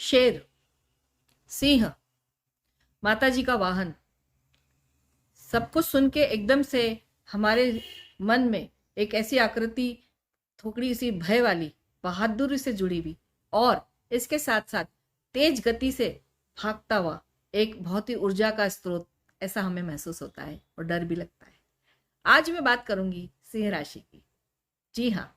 शेर, सिंह, माता जी का वाहन, सब कुछ सुन के एकदम से हमारे मन में एक ऐसी आकृति, थोड़ी सी भय वाली, बहादुरी से जुड़ी हुई और इसके साथ साथ तेज गति से भागता हुआ एक बहुत ही ऊर्जा का स्रोत, ऐसा हमें महसूस होता है और डर भी लगता है। आज मैं बात करूंगी सिंह राशि की। जी हाँ,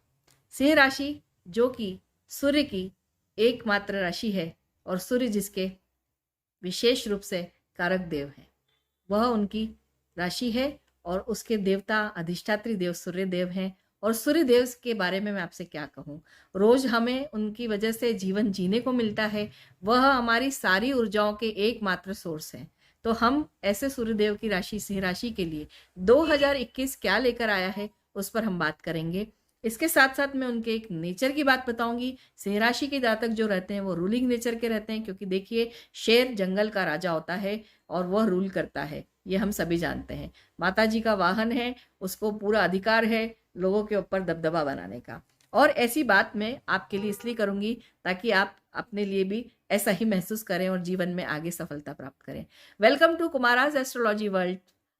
सिंह राशि जो कि सूर्य की एकमात्र राशि है और सूर्य जिसके विशेष रूप से कारक देव है, वह उनकी राशि है और उसके देवता अधिष्ठात्री देव सूर्य देव हैं। और सूर्य देव के बारे में मैं आपसे क्या कहूँ, रोज हमें उनकी वजह से जीवन जीने को मिलता है। वह हमारी सारी ऊर्जाओं के एकमात्र सोर्स हैं। तो हम ऐसे सूर्य देव की राशि सिंह राशि के लिए 2021 क्या लेकर आया है उस पर हम बात करेंगे। इसके साथ साथ मैं उनके एक नेचर की बात बताऊंगी। सिंह राशि के जातक जो रहते हैं वो रूलिंग नेचर के रहते हैं, क्योंकि देखिए शेर जंगल का राजा होता है और वह रूल करता है, ये हम सभी जानते हैं। माता जी का वाहन है, उसको पूरा अधिकार है लोगों के ऊपर दबदबा बनाने का। और ऐसी बात मैं आपके लिए इसलिए करूंगी ताकि आप अपने लिए भी ऐसा ही महसूस करें और जीवन में आगे सफलता प्राप्त करें। Welcome to Kumaraj astrology world.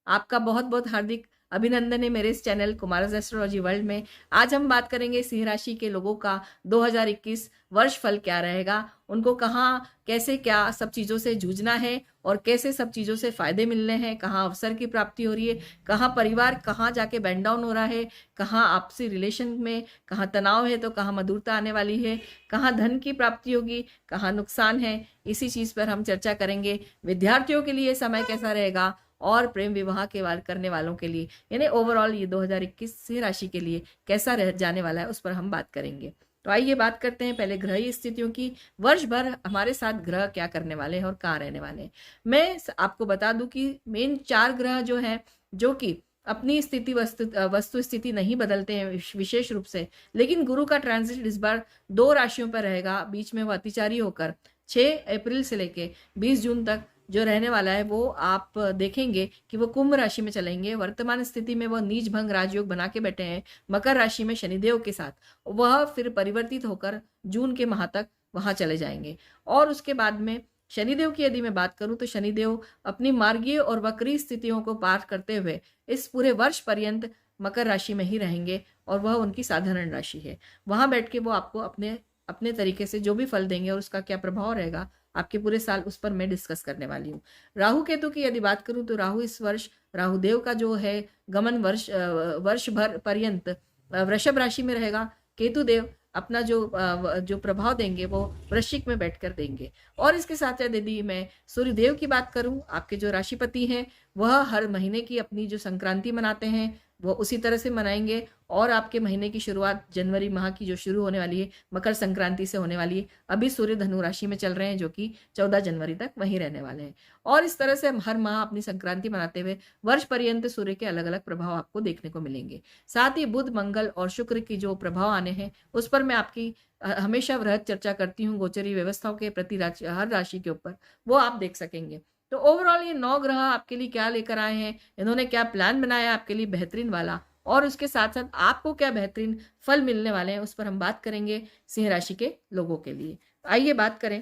आपका बहुत बहुत हार्दिक अभिनंदन है मेरे इस चैनल कुमाराज एस्ट्रोलॉजी वर्ल्ड में। आज हम बात करेंगे सिंह राशि के लोगों का 2021 वर्ष फल क्या रहेगा, उनको कहाँ कैसे क्या सब चीज़ों से जूझना है और कैसे सब चीज़ों से फायदे मिलने हैं, कहाँ अवसर की प्राप्ति हो रही है, कहाँ परिवार कहाँ जाके बैंड डाउन हो रहा है, कहाँ आपसी रिलेशन में कहाँ तनाव है तो कहाँ मधुरता आने वाली है, कहाँ धन की प्राप्ति होगी, कहाँ नुकसान है। इसी चीज़ पर हम चर्चा करेंगे। विद्यार्थियों के लिए समय कैसा रहेगा और प्रेम विवाह के करने वालों के लिए, यानी ओवरऑल ये 2021 सिंह राशि के लिए कैसा रह जाने वाला है उस पर हम बात करेंगे। तो आइए बात करते हैं पहले ग्रह स्थितियों की। वर्ष भर हमारे साथ ग्रह क्या करने वाले हैं और कहाँ रहने वाले हैं। मैं आपको बता दूं कि मेन 4 ग्रह जो हैं, जो कि अपनी स्थिति वस्तु स्थिति नहीं बदलते हैं विशेष रूप से, लेकिन गुरु का ट्रांजिट इस बार 2 राशियों पर रहेगा। बीच में वो अतिचारी होकर 6 अप्रैल से लेके 20 जून तक जो रहने वाला है, वो आप देखेंगे कि वो कुंभ राशि में चलेंगे। वर्तमान स्थिति में वो नीच भंग राजयोग बना के बैठे हैं मकर राशि में शनिदेव के साथ। वह फिर परिवर्तित होकर जून के माह तक वहां चले जाएंगे। और उसके बाद में शनिदेव की यदि मैं बात करूं तो शनिदेव अपनी मार्गीय और वक्री स्थितियों को पार करते हुए इस पूरे वर्ष पर्यंत मकर राशि में ही रहेंगे और वह उनकी साधारण राशि है। वहां बैठ के वो आपको अपने अपने तरीके से जो भी फल देंगे और उसका क्या प्रभाव रहेगा आपके पूरे साल, उस पर मैं डिस्कस करने वाली हूँ। राहु केतु की यदि बात करूं तो राहु इस वर्ष, राहुदेव का जो है गमन वर्ष भर पर्यंत वृषभ राशि में रहेगा। केतु देव अपना जो प्रभाव देंगे वो वृश्चिक में बैठकर देंगे। और इसके साथ यदि मैं सूर्य देव की बात करूं, आपके जो राशिपति हैं वह हर महीने की अपनी जो संक्रांति मनाते हैं वो उसी तरह से मनाएंगे। और आपके महीने की शुरुआत जनवरी माह की जो शुरू होने वाली है मकर संक्रांति से होने वाली है। अभी सूर्य धनु राशि में चल रहे हैं जो कि 14 जनवरी तक वहीं रहने वाले हैं। और इस तरह से हम हर माह अपनी संक्रांति मनाते हुए वर्ष पर्यंत सूर्य के अलग अलग प्रभाव आपको देखने को मिलेंगे। साथ ही बुध, मंगल और शुक्र की जो प्रभाव आने हैं उस पर मैं आपकी हमेशा वृहद चर्चा करती हूँ गोचरी व्यवस्थाओं के प्रति हर राशि के ऊपर, वो आप देख सकेंगे। तो ओवरऑल ये 9 ग्रह आपके लिए क्या लेकर आए हैं, इन्होंने क्या प्लान बनाया आपके लिए बेहतरीन वाला, और उसके साथ साथ आपको क्या बेहतरीन फल मिलने वाले हैं उस पर हम बात करेंगे सिंह राशि के लोगों के लिए। आइए बात करें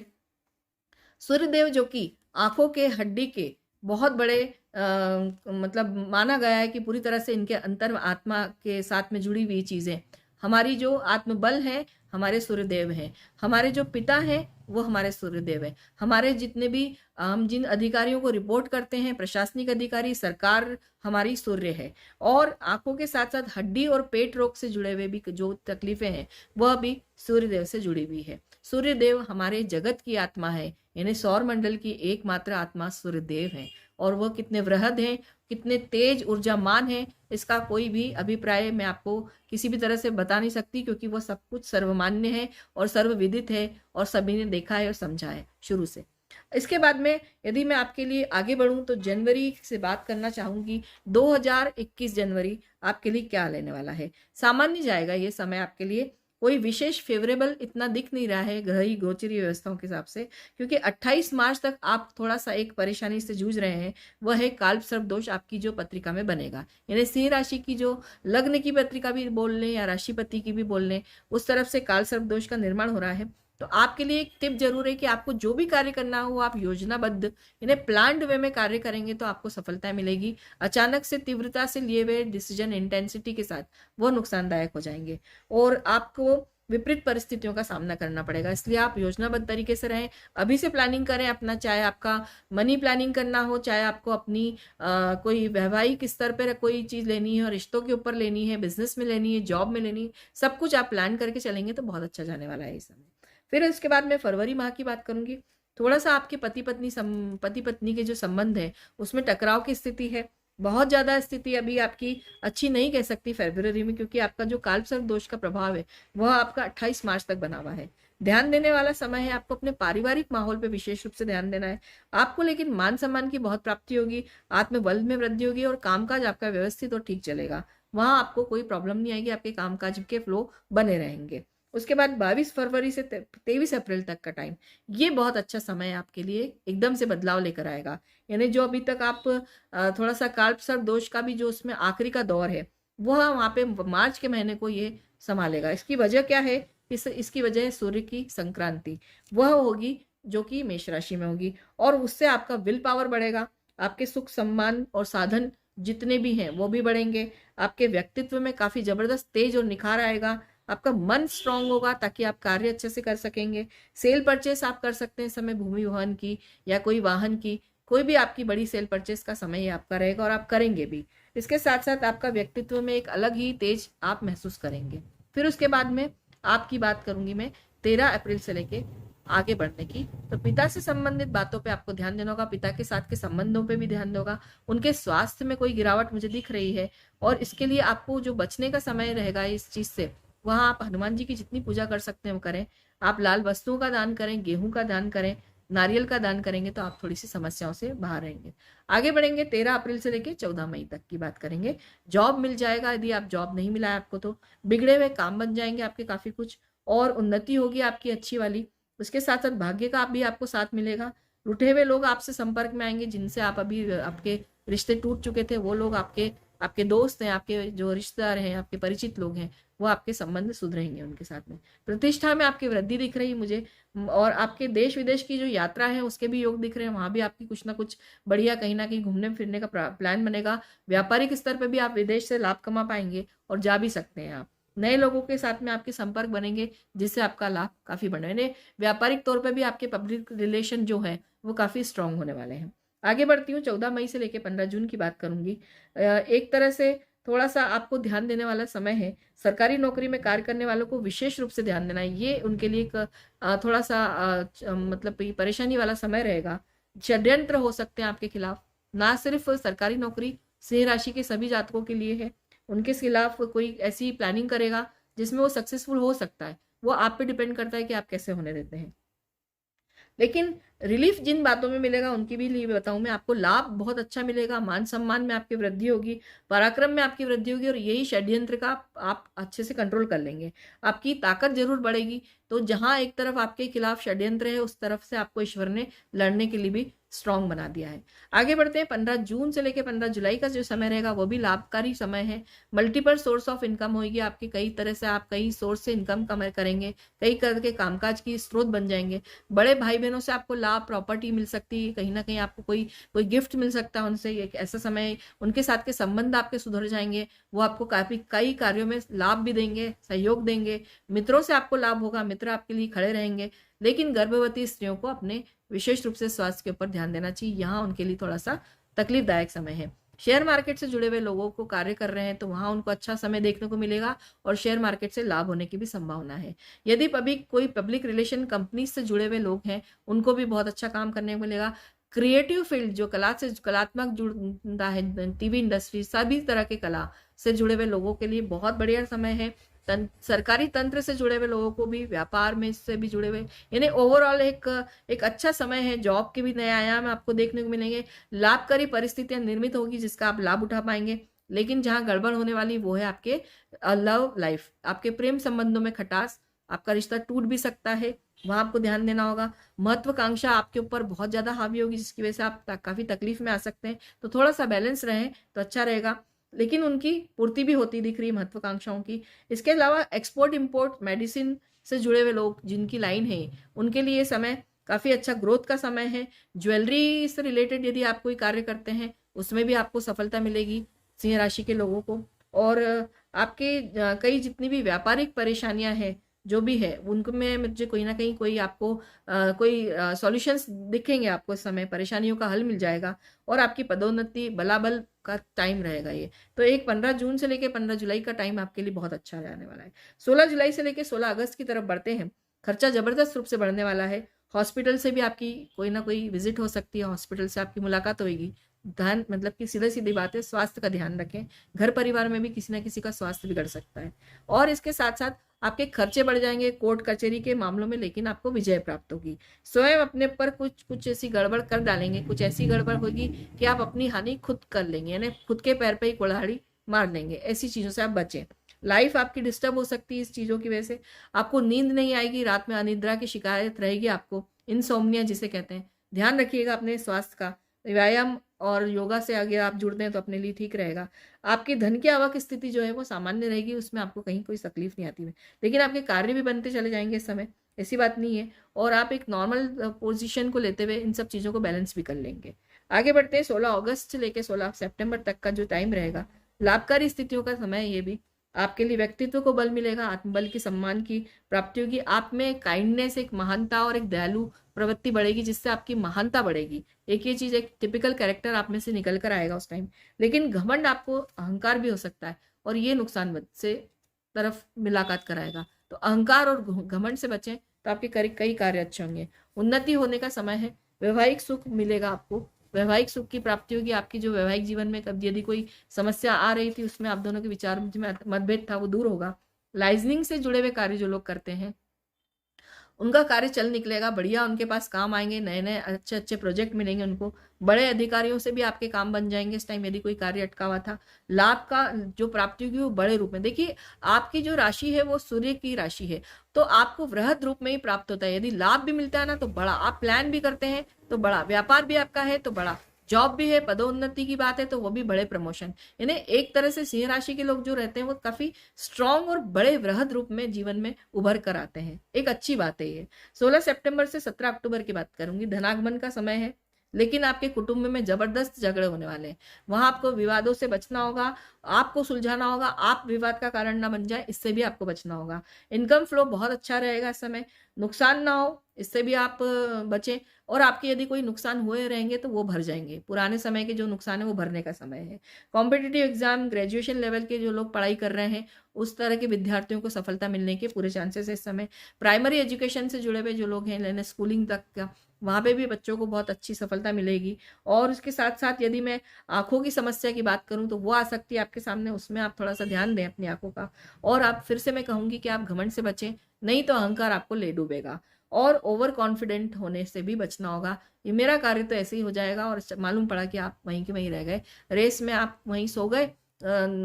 सूर्यदेव, जो कि आंखों के हड्डी के बहुत बड़े मतलब माना गया है कि पूरी तरह से इनके अंतर आत्मा के साथ में जुड़ी हुई चीजें, हमारी जो आत्मबल है हमारे सूर्यदेव हैं, हमारे जो पिता हैं वो हमारे सूर्यदेव हैं। हमारे जितने भी हम जिन अधिकारियों को रिपोर्ट करते हैं, प्रशासनिक अधिकारी, सरकार हमारी सूर्य है। और आंखों के साथ साथ हड्डी और पेट रोग से जुड़े हुए भी जो तकलीफें हैं वह भी सूर्यदेव से जुड़ी हुई है। सूर्यदेव हमारे जगत की आत्मा है, यानी सौर मंडल की एकमात्र आत्मा सूर्यदेव है। और वह कितने वृहद हैं, कितने तेज ऊर्जामान हैं, इसका कोई भी अभिप्राय मैं आपको किसी भी तरह से बता नहीं सकती, क्योंकि वह सब कुछ सर्वमान्य है और सर्वविदित है और सभी ने देखा है और समझा है शुरू से। इसके बाद में यदि मैं आपके लिए आगे बढ़ूं तो जनवरी से बात करना चाहूंगी। 2021 जनवरी आपके लिए क्या लेने वाला है। सामान्य जाएगा ये समय आपके लिए, कोई विशेष फेवरेबल इतना दिख नहीं रहा है ग्रही गोचरी व्यवस्थाओं के हिसाब से, क्योंकि 28 मार्च तक आप थोड़ा सा एक परेशानी से जूझ रहे हैं, वह है काल्प सर्प दोष आपकी जो पत्रिका में बनेगा। यानी सिंह राशि की जो लग्न की पत्रिका भी बोल लें या राशिपति की भी बोल लें, उस तरफ से काल सर्प दोष का निर्माण हो रहा है। तो आपके लिए एक टिप जरूर है कि आपको जो भी कार्य करना हो आप योजनाबद्ध यानी प्लान्ड वे में कार्य करेंगे तो आपको सफलता मिलेगी। अचानक से तीव्रता से लिए हुए डिसीजन इंटेंसिटी के साथ वो नुकसानदायक हो जाएंगे और आपको विपरीत परिस्थितियों का सामना करना पड़ेगा। इसलिए आप योजनाबद्ध तरीके से रहें, अभी से प्लानिंग करें अपना, चाहे आपका मनी प्लानिंग करना हो, चाहे आपको अपनी कोई वैवाहिक स्तर पर कोई चीज़ लेनी है, रिश्तों के ऊपर लेनी है, बिजनेस में लेनी है, जॉब में लेनी है, सब कुछ आप प्लान करके चलेंगे तो बहुत अच्छा जाने वाला है इस समय। फिर उसके बाद मैं फरवरी माह की बात करूंगी। थोड़ा सा आपके पति पत्नी के जो संबंध है उसमें टकराव की स्थिति है। बहुत ज्यादा स्थिति अभी आपकी अच्छी नहीं कह सकती फरवरी में, क्योंकि आपका जो कालसर्प दोष का प्रभाव है वह आपका 28 मार्च तक बना हुआ है। ध्यान देने वाला समय है, आपको अपने पारिवारिक माहौल पे विशेष रूप से ध्यान देना है। आपको लेकिन मान सम्मान की बहुत प्राप्ति होगी, आत्मबल में वृद्धि होगी और कामकाज आपका व्यवस्थित और ठीक चलेगा। वहां आपको कोई प्रॉब्लम नहीं आएगी, आपके कामकाज के फ्लो बने रहेंगे। उसके बाद 22 फरवरी से 23 अप्रैल तक का टाइम, ये बहुत अच्छा समय है आपके लिए, एकदम से बदलाव लेकर आएगा। यानी जो अभी तक आप थोड़ा सा कालसर्प दोष का भी जो उसमें आखिरी का दौर है वह वहां पे मार्च के महीने को ये संभालेगा। इसकी वजह क्या है? इसकी वजह है सूर्य की संक्रांति, वह होगी जो कि मेष राशि में होगी और उससे आपका विल पावर बढ़ेगा, आपके सुख सम्मान और साधन जितने भी हैं वो भी बढ़ेंगे, आपके व्यक्तित्व में काफी जबरदस्त तेज और निखार आएगा, आपका मन स्ट्रांग होगा ताकि आप कार्य अच्छे से कर सकेंगे। सेल परचेस आप कर सकते हैं इस समय, भूमि वाहन की या कोई वाहन की, कोई भी आपकी बड़ी सेल परचेस का समय आपका रहेगा और आप करेंगे भी। इसके साथ साथ आपका व्यक्तित्व में एक अलग ही तेज आप महसूस करेंगे। फिर उसके बाद में आपकी बात करूंगी मैं 13 अप्रैल से लेके आगे बढ़ने की। तो पिता से संबंधित बातों पे आपको ध्यान देना होगा, पिता के साथ के संबंधों पे भी ध्यान होगा। उनके स्वास्थ्य में कोई गिरावट मुझे दिख रही है और इसके लिए आपको जो बचने का समय रहेगा इस चीज से, वहां आप हनुमान जी की जितनी पूजा कर सकते हैं वो करें। आप लाल वस्तुओं का दान करें, गेहूं का दान करें, नारियल का दान करेंगे तो आप थोड़ी सी समस्याओं से बाहर रहेंगे। आगे बढ़ेंगे 13 अप्रैल से लेकर 14 मई तक की बात करेंगे। जॉब मिल जाएगा, यदि आप जॉब नहीं मिला है आपको तो बिगड़े हुए काम बन जाएंगे आपके काफी कुछ और उन्नति होगी आपकी अच्छी वाली। उसके साथ साथ भाग्य का भी आपको साथ मिलेगा। रूठे हुए लोग आपसे संपर्क में आएंगे, जिनसे आप अभी आपके रिश्ते टूट चुके थे वो लोग आपके आपके दोस्त हैं, आपके जो रिश्तेदार हैं, आपके परिचित लोग हैं, वो आपके संबंध सुधरेंगे उनके साथ में। प्रतिष्ठा में आपकी वृद्धि दिख रही मुझे और आपके देश विदेश की जो यात्रा है उसके भी योग दिख रहे हैं, वहां भी आपकी कुछ ना कुछ बढ़िया कहीं ना कहीं घूमने फिरने का प्लान बनेगा। व्यापारिक स्तर पर भी आप विदेश से लाभ कमा पाएंगे और जा भी सकते हैं। आप नए लोगों के साथ में आपके संपर्क बनेंगे जिससे आपका लाभ काफी बढ़े। व्यापारिक तौर पर भी आपके पब्लिक रिलेशन जो है वो काफी स्ट्रांग होने वाले हैं। आगे बढ़ती हूँ, 14 मई से लेकर 15 जून की बात करूंगी। एक तरह से थोड़ा सा आपको ध्यान देने वाला समय है। सरकारी नौकरी में कार्य करने वालों को विशेष रूप से ध्यान देना है, ये उनके लिए एक थोड़ा सा मतलब परेशानी वाला समय रहेगा। षड्यंत्र हो सकते हैं आपके खिलाफ, ना सिर्फ सरकारी नौकरी सिंह राशि के सभी जातकों के लिए है, उनके खिलाफ कोई ऐसी प्लानिंग करेगा जिसमें वो सक्सेसफुल हो सकता है। वो आप पे डिपेंड करता है कि आप कैसे होने देते हैं। लेकिन रिलीफ जिन बातों में मिलेगा उनकी भी बताऊं मैं आपको। लाभ बहुत अच्छा मिलेगा, मान सम्मान में आपकी वृद्धि होगी, पराक्रम में आपकी वृद्धि होगी और यही षड्यंत्र का आप अच्छे से कंट्रोल कर लेंगे। आपकी ताकत जरूर बढ़ेगी। तो जहां एक तरफ आपके खिलाफ षड्यंत्र है उस तरफ से आपको ईश्वर ने लड़ने के लिए भी स्ट्रांग बना दिया है। आगे बढ़ते हैं, 15 जून से लेकर 15 जुलाई का जो समय रहेगा वो भी लाभकारी समय है। मल्टीपल सोर्स ऑफ इनकम होगी आपकी, कई तरह से आप कई सोर्स से इनकम करेंगे, कई करके कामकाज की स्रोत बन जाएंगे। बड़े भाई बहनों से आपको लाभ, प्रॉपर्टी मिल सकती है, कहीं ना कहीं आपको कोई कोई गिफ्ट मिल सकता है उनसे। एक ऐसा समय, उनके साथ के संबंध आपके सुधर जाएंगे, वो आपको काफी कई कार्यों में लाभ भी देंगे, सहयोग देंगे। मित्रों से आपको लाभ होगा, मित्र आपके लिए खड़े रहेंगे। लेकिन गर्भवती स्त्रियों को अपने विशेष रूप से स्वास्थ्य के ऊपर ध्यान देना चाहिए, यहाँ उनके लिए थोड़ा सा तकलीफदायक समय है। शेयर मार्केट से जुड़े हुए लोगों को कार्य कर रहे हैं तो वहां उनको अच्छा समय देखने को मिलेगा और शेयर मार्केट से लाभ होने की भी संभावना है। यदि अभी कोई पब्लिक रिलेशन कंपनी से जुड़े हुए लोग हैं उनको भी बहुत अच्छा काम करने को मिलेगा। क्रिएटिव फील्ड जो कला से कलात्मक जुड़ा है, टीवी इंडस्ट्री, सभी तरह के कला से जुड़े हुए लोगों के लिए बहुत बढ़िया समय है। सरकारी तंत्र से जुड़े हुए लोगों को भी, व्यापार में से भी जुड़े हुए, यानी ओवरऑल एक अच्छा समय है। जॉब के भी नए आयाम आपको देखने को मिलेंगे, लाभकारी परिस्थितियां निर्मित होगी जिसका आप लाभ उठा पाएंगे। लेकिन जहां गड़बड़ होने वाली वो है आपके लव लाइफ, आपके प्रेम संबंधों में खटास, आपका रिश्ता टूट भी सकता है, वहां आपको ध्यान देना होगा। महत्वाकांक्षा आपके ऊपर बहुत ज्यादा हावी होगी जिसकी वजह से आप काफी तकलीफ में आ सकते हैं, तो थोड़ा सा बैलेंस रहे तो अच्छा रहेगा। लेकिन उनकी पूर्ति भी होती दिख रही महत्वाकांक्षाओं की। इसके अलावा एक्सपोर्ट इंपोर्ट, मेडिसिन से जुड़े हुए लोग जिनकी लाइन है उनके लिए ये समय काफ़ी अच्छा ग्रोथ का समय है। ज्वेलरी से रिलेटेड यदि आप कोई कार्य करते हैं उसमें भी आपको सफलता मिलेगी सिंह राशि के लोगों को। और आपके कई जितनी भी व्यापारिक परेशानियां हैं जो भी है उनको में मुझे कोई ना कहीं कोई आपको कोई सॉल्यूशंस दिखेंगे आपको। इस समय परेशानियों का हल मिल जाएगा और आपकी पदोन्नति बलाबल का टाइम रहेगा ये। तो एक 15 जून से लेकर 15 जुलाई का टाइम आपके लिए बहुत अच्छा रहने वाला है। 16 जुलाई से लेकर 16 अगस्त की तरफ बढ़ते हैं। खर्चा जबरदस्त रूप से बढ़ने वाला है। हॉस्पिटल से भी आपकी कोई ना कोई विजिट हो सकती है, हॉस्पिटल से आपकी मुलाकात होगी। ध्यान मतलब कि सीधी सीधी बात है, स्वास्थ्य का ध्यान रखें। घर परिवार में भी किसी ना किसी का स्वास्थ्य बिगड़ सकता है। और इसके साथ साथ आपके खर्चे बढ़ जाएंगे कोर्ट कचहरी के मामलों में, लेकिन आपको विजय प्राप्त होगी। स्वयं अपने पर कुछ कुछ ऐसी गड़बड़ कर डालेंगे, कुछ ऐसी गड़बड़ होगी कि आप अपनी हानि खुद कर लेंगे, यानी खुद के पैर पे ही कुल्हाड़ी मार देंगे। ऐसी चीजों से आप बचें। लाइफ आपकी डिस्टर्ब हो सकती है इस चीजों की वजह से। आपको नींद नहीं आएगी, रात में अनिद्रा की शिकायत रहेगी आपको, इनसोम्निया जिसे कहते हैं। ध्यान रखिएगा अपने स्वास्थ्य का। व्यायाम और योगा से आगे आप जुड़ते हैं तो अपने लिए ठीक रहेगा। आपकी धन की आवक स्थिति जो है वो सामान्य रहेगी, उसमें आपको कहीं कोई तकलीफ नहीं आती है। लेकिन आपके कार्य भी बनते चले जाएंगे इस समय, ऐसी बात नहीं है। और आप एक नॉर्मल पोजीशन को लेते हुए इन सब चीज़ों को बैलेंस भी कर लेंगे। आगे बढ़ते हैं। 16 अगस्त से लेकर 16 सितंबर तक का जो टाइम रहेगा, लाभकारी स्थितियों का समय है ये भी। आपके लिए व्यक्तित्व को बल मिलेगा, आत्मबल की सम्मान की प्राप्ति होगी। आप में काइंडनेस, एक महानता और एक दयालु प्रवृत्ति बढ़ेगी, जिससे आपकी महानता बढ़ेगी। एक ये चीज, एक टिपिकल कैरेक्टर आप में से निकल कर आएगा उस टाइम। लेकिन घमंड आपको अहंकार भी हो सकता है और ये नुकसान से तरफ मुलाकात कराएगा। तो अहंकार और घमंड से बचें तो आपके कई कार्य अच्छे होंगे। उन्नति होने का समय है। वैवाहिक सुख मिलेगा आपको, वैवाहिक सुख की प्राप्ति होगी। आपकी जो वैवाहिक जीवन में कभी यदि कोई समस्या आ रही थी उसमें आप दोनों के विचार में मतभेद था वो दूर होगा। लाइजनिंग से जुड़े हुए कार्य जो लोग करते हैं उनका कार्य चल निकलेगा बढ़िया, उनके पास काम आएंगे, नए नए अच्छे अच्छे प्रोजेक्ट मिलेंगे उनको। बड़े अधिकारियों से भी आपके काम बन जाएंगे इस टाइम, यदि कोई कार्य अटका हुआ था। लाभ का जो प्राप्ति होगी वो बड़े रूप में। देखिए आपकी जो राशि है वो सूर्य की राशि है, तो आपको वृहद रूप में ही प्राप्त होता है। यदि लाभ भी मिलता है ना तो बड़ा, आप प्लान भी करते हैं तो बड़ा, व्यापार भी आपका है तो बड़ा, जॉब भी है, पदोन्नति की बात है तो वो भी बड़े प्रमोशन। यानी एक तरह से सिंह राशि के लोग जो रहते हैं वो काफी स्ट्रांग और बड़े वृहद रूप में जीवन में उभर कर आते हैं। एक अच्छी बात है ये। 16 सितंबर से 17 अक्टूबर की बात करूंगी। धनागमन का समय है, लेकिन आपके कुटुंब में जबरदस्त झगड़े होने वाले हैं। वहां आपको विवादों से बचना होगा, आपको सुलझाना होगा। आप विवाद का कारण ना बन जाए, इससे भी आपको बचना होगा। इनकम फ्लो बहुत अच्छा रहेगा इस समय, नुकसान ना हो इससे भी आप बचें। और आपके यदि कोई नुकसान हुए रहेंगे तो वो भर जाएंगे। पुराने समय के जो नुकसान है वो भरने का समय है। कॉम्पिटिटिव एग्जाम, ग्रेजुएशन लेवल के जो लोग पढ़ाई कर रहे हैं उस तरह के विद्यार्थियों को सफलता मिलने के पूरे चांसेस है इस समय। प्राइमरी एजुकेशन से जुड़े हुए जो लोग हैं, लेने स्कूलिंग तक का, वहां पे भी बच्चों को बहुत अच्छी सफलता मिलेगी। और उसके साथ साथ यदि मैं आंखों की समस्या की बात करूं तो वो आ सकती है आपके सामने, उसमें आप थोड़ा सा ध्यान दें अपनी आंखों का। और आप फिर से मैं कहूंगी कि आप घमंड से बचें, नहीं तो अहंकार आपको ले डूबेगा। और ओवर कॉन्फिडेंट होने से भी बचना होगा। ये मेरा कार्य तो ऐसे ही हो जाएगा और मालूम पड़ा कि आप वहीं के वहीं रह गए, रेस में आप वहीं सो गए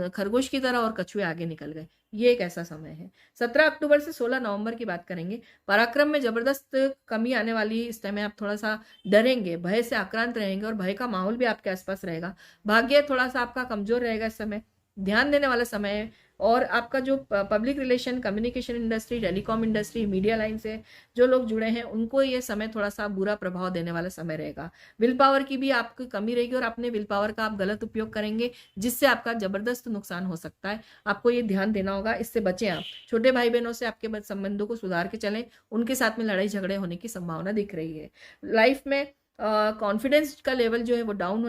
खरगोश की तरह और कछुए आगे निकल गए। ये एक ऐसा समय है। 17 अक्टूबर से 16 नवंबर की बात करेंगे। पराक्रम में जबरदस्त कमी आने वाली है। इस टाइम में आप थोड़ा सा डरेंगे, भय से आक्रांत रहेंगे और भय का माहौल भी आपके आसपास रहेगा। भाग्य थोड़ा सा आपका कमजोर रहेगा इस समय, ध्यान देने वाला समय है। और आपका जो public relation, communication industry, telecom industry, media line से जो लोग जुड़े हैं उनको ये समय थोड़ा सा बुरा प्रभाव देने वाला समय रहेगा। विल पावर की भी आपकी कमी रहेगी और अपने विल पावर का आप गलत उपयोग करेंगे जिससे आपका जबरदस्त नुकसान हो सकता है। आपको ये ध्यान देना होगा, इससे बचें आप। छोटे भाई बहनों से आपके संबंधों को सुधार के चलें, उनके साथ में लड़ाई झगड़े होने की संभावना दिख रही है। लाइफ में कॉन्फिडेंस का लेवल जो है वो डाउन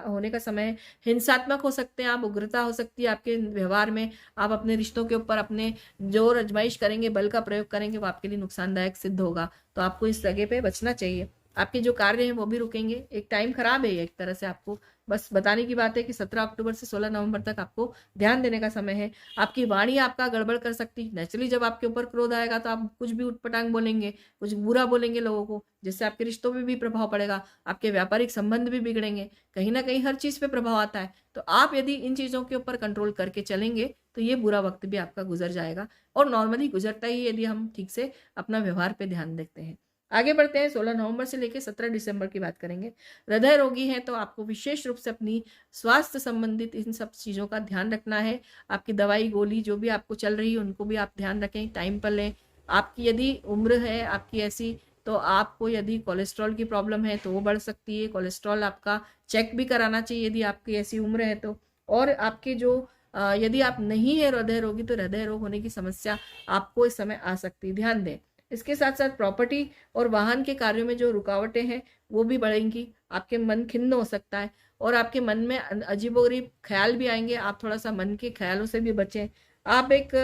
होने का समय है। हिंसात्मक हो सकते हैं आप, उग्रता हो सकती है आपके व्यवहार में। आप अपने रिश्तों के ऊपर अपने जोर आजमाइश करेंगे, बल का प्रयोग करेंगे, वो आपके लिए नुकसानदायक सिद्ध होगा। तो आपको इस जगह पे बचना चाहिए। आपके जो कार्य हैं वो भी रुकेंगे। एक टाइम खराब है एक तरह से। आपको बस बताने की बात है कि 17 अक्टूबर से 16 नवंबर तक आपको ध्यान देने का समय है। आपकी वाणी आपका गड़बड़ कर सकती है। नेचुरली जब आपके ऊपर क्रोध आएगा तो आप कुछ भी उटपटांग बोलेंगे, कुछ बुरा बोलेंगे लोगों को, जिससे आपके रिश्तों में भी प्रभाव पड़ेगा, आपके व्यापारिक संबंध भी बिगड़ेंगे। कहीं ना कहीं हर चीज पे प्रभाव आता है। तो आप यदि इन चीजों के ऊपर कंट्रोल करके चलेंगे तो ये बुरा वक्त भी आपका गुजर जाएगा, और नॉर्मली गुजरता ही यदि हम ठीक से अपना व्यवहार पे ध्यान देखते हैं। आगे बढ़ते हैं। 16 नवंबर से लेकर 17 दिसंबर की बात करेंगे। हृदय रोगी हैं तो आपको विशेष रूप से अपनी स्वास्थ्य संबंधित इन सब चीज़ों का ध्यान रखना है। आपकी दवाई गोली जो भी आपको चल रही है उनको भी आप ध्यान रखें, टाइम पर लें। आपकी यदि उम्र है आपकी ऐसी, तो आपको यदि कोलेस्ट्रॉल की प्रॉब्लम है तो वो बढ़ सकती है। कोलेस्ट्रॉल आपका चेक भी कराना चाहिए यदि आपकी ऐसी उम्र है तो। और आपके जो यदि आप नहीं है हृदय रोगी, तो हृदय रोग होने की समस्या आपको इस समय आ सकती है, ध्यान दें। इसके साथ साथ प्रॉपर्टी और वाहन के कार्यों में जो रुकावटें हैं वो भी बढ़ेंगी। आपके मन खिन्न हो सकता है और आपके मन में अजीबोगरीब ख्याल भी आएंगे। आप थोड़ा सा मन के ख्यालों से भी बचें। आप एक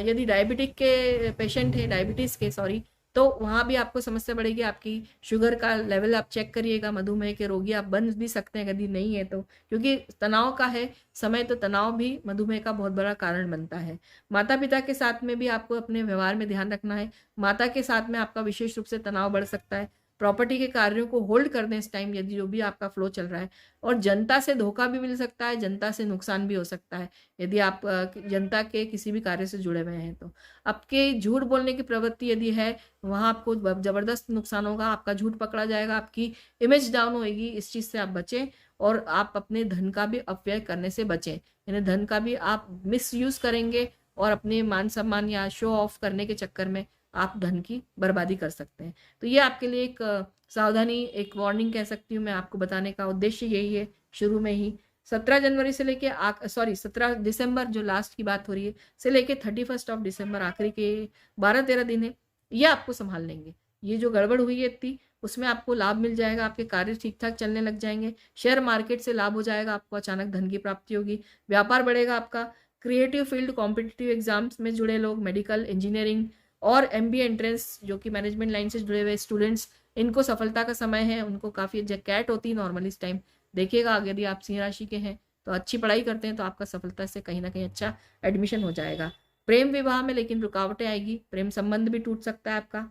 यदि डायबिटिक के पेशेंट है, डायबिटीज़ के सॉरी, तो वहाँ भी आपको समस्या बढ़ेगी। आपकी शुगर का लेवल आप चेक करिएगा। मधुमेह के रोगी आप बन भी सकते हैं यदि नहीं है तो, क्योंकि तनाव का है समय, तो तनाव भी मधुमेह का बहुत बड़ा कारण बनता है। माता पिता के साथ में भी आपको अपने व्यवहार में ध्यान रखना है। माता के साथ में आपका विशेष रूप से तनाव बढ़ सकता है। प्रॉपर्टी के कार्यों को होल्ड कर दें इस टाइम, यदि जो भी आपका फ्लो चल रहा है। और जनता से धोखा भी मिल सकता है, जनता से नुकसान भी हो सकता है यदि आप जनता के किसी भी कार्य से जुड़े हुए हैं तो। आपके झूठ बोलने की प्रवृत्ति यदि है, वहाँ आपको जबरदस्त नुकसान होगा। आपका झूठ पकड़ा जाएगा, आपकी इमेज डाउन होगी। इस चीज़ से आप बचें। और आप अपने धन का भी अपव्यय करने से बचें, यानी धन का भी आप मिस यूज करेंगे और अपने मान सम्मान या शो ऑफ करने के चक्कर में आप धन की बर्बादी कर सकते हैं। तो ये आपके लिए एक सावधानी, एक वार्निंग कह सकती हूँ मैं। आपको बताने का उद्देश्य यही है शुरू में ही। 17 जनवरी से लेके 17 दिसंबर जो लास्ट की बात हो रही है से लेके 31 दिसंबर आखिरी के 12-13 दिन है, ये आपको संभाल लेंगे। ये जो गड़बड़ हुई है इतनी, उसमें आपको लाभ मिल जाएगा। आपके कार्य ठीक ठाक चलने लग जाएंगे। शेयर मार्केट से लाभ हो जाएगा, आपको अचानक धन की प्राप्ति होगी। व्यापार बढ़ेगा आपका। क्रिएटिव फील्ड, कॉम्पिटिटिव एग्जाम्स में जुड़े लोग, मेडिकल, इंजीनियरिंग और MBA एंट्रेंस जो कि मैनेजमेंट लाइन से जुड़े हुए स्टूडेंट्स, इनको सफलता का समय है। उनको काफ़ी कैट होती है नॉर्मली इस टाइम। देखिएगा यदि आप सिंह राशि के हैं तो अच्छी पढ़ाई करते हैं तो आपका सफलता से कहीं ना कहीं अच्छा एडमिशन हो जाएगा। प्रेम विवाह में लेकिन रुकावटें आएगी। प्रेम संबंध भी टूट सकता है आपका,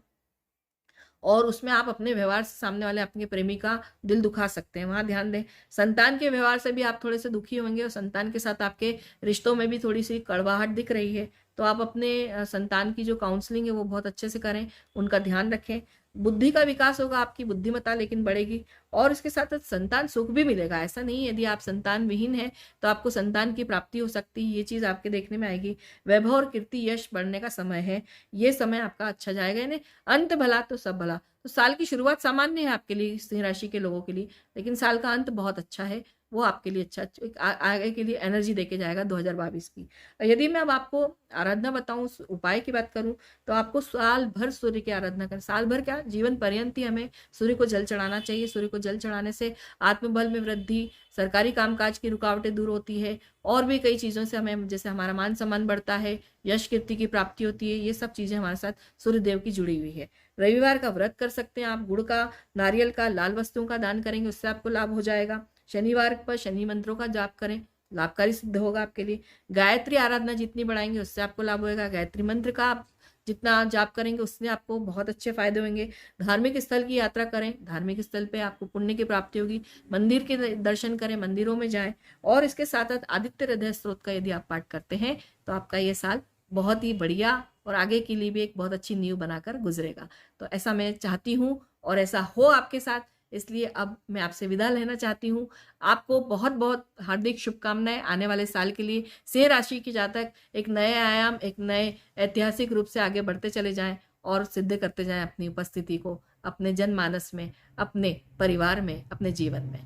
और उसमें आप अपने व्यवहार से सामने वाले अपने प्रेमी का दिल दुखा सकते हैं, वहाँ ध्यान दें। संतान के व्यवहार से भी आप थोड़े से दुखी होंगे और संतान के साथ आपके रिश्तों में भी थोड़ी सी कड़वाहट दिख रही है। तो आप अपने संतान की जो काउंसलिंग है वो बहुत अच्छे से करें, उनका ध्यान रखें। बुद्धि का विकास होगा, आपकी बुद्धिमत्ता लेकिन बढ़ेगी। और इसके साथ साथ संतान सुख भी मिलेगा। ऐसा नहीं है यदि आप संतान विहीन है तो आपको संतान की प्राप्ति हो सकती है, ये चीज़ आपके देखने में आएगी। वैभव और कीर्ति यश बढ़ने का समय है, ये समय आपका अच्छा जाएगा। यानी अंत भला तो सब भला। तो साल की शुरुआत सामान्य है आपके लिए, सिंह राशि के लोगों के लिए, लेकिन साल का अंत बहुत अच्छा है। वो आपके लिए अच्छा आगे के लिए एनर्जी देके जाएगा 2022 की। यदि मैं अब आपको आराधना बताऊं, उपाय की बात करूं, तो आपको साल भर सूर्य की आराधना करें। साल भर क्या, जीवन पर्यंत ही हमें सूर्य को जल चढ़ाना चाहिए। सूर्य को जल चढ़ाने से आत्मबल में वृद्धि, सरकारी कामकाज की रुकावटें दूर होती है, और भी कई चीज़ों से हमें, जैसे हमारा मान सम्मान बढ़ता है, यश कीर्ति की प्राप्ति होती है। ये सब चीज़ें हमारे साथ सूर्य देव की जुड़ी हुई है। रविवार का व्रत कर सकते हैं आप। गुड़ का, नारियल का, लाल वस्तुओं का दान करेंगे, उससे आपको लाभ हो जाएगा। शनिवार पर शनि मंत्रों का जाप करें, लाभकारी सिद्ध होगा आपके लिए। गायत्री आराधना जितनी बढ़ाएंगे उससे आपको लाभ होगा। गायत्री मंत्र का आप जितना जाप करेंगे उससे आपको बहुत अच्छे फायदे होंगे। धार्मिक स्थल की यात्रा करें, धार्मिक स्थल पे आपको पुण्य की प्राप्ति होगी। मंदिर के दर्शन करें, मंदिरों में जाएं। और इसके साथ साथ आदित्य हृदय स्त्रोत का यदि आप पाठ करते हैं तो आपका ये साल बहुत ही बढ़िया और आगे के लिए भी एक बहुत अच्छी नींव बनाकर गुजरेगा। तो ऐसा मैं चाहती हूँ और ऐसा हो आपके साथ। इसलिए अब मैं आपसे विदा लेना चाहती हूँ। आपको बहुत बहुत हार्दिक शुभकामनाएं आने वाले साल के लिए। सिंह राशि के जातक एक नए आयाम, एक नए ऐतिहासिक रूप से आगे बढ़ते चले जाएं और सिद्ध करते जाएं अपनी उपस्थिति को अपने जनमानस में, अपने परिवार में, अपने जीवन में।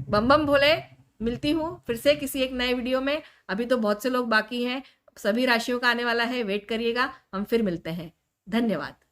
बम बम भोले। मिलती हूँ फिर से किसी एक नए वीडियो में। अभी तो बहुत से लोग बाकी हैं, सभी राशियों का आने वाला है, वेट करिएगा। हम फिर मिलते हैं। धन्यवाद।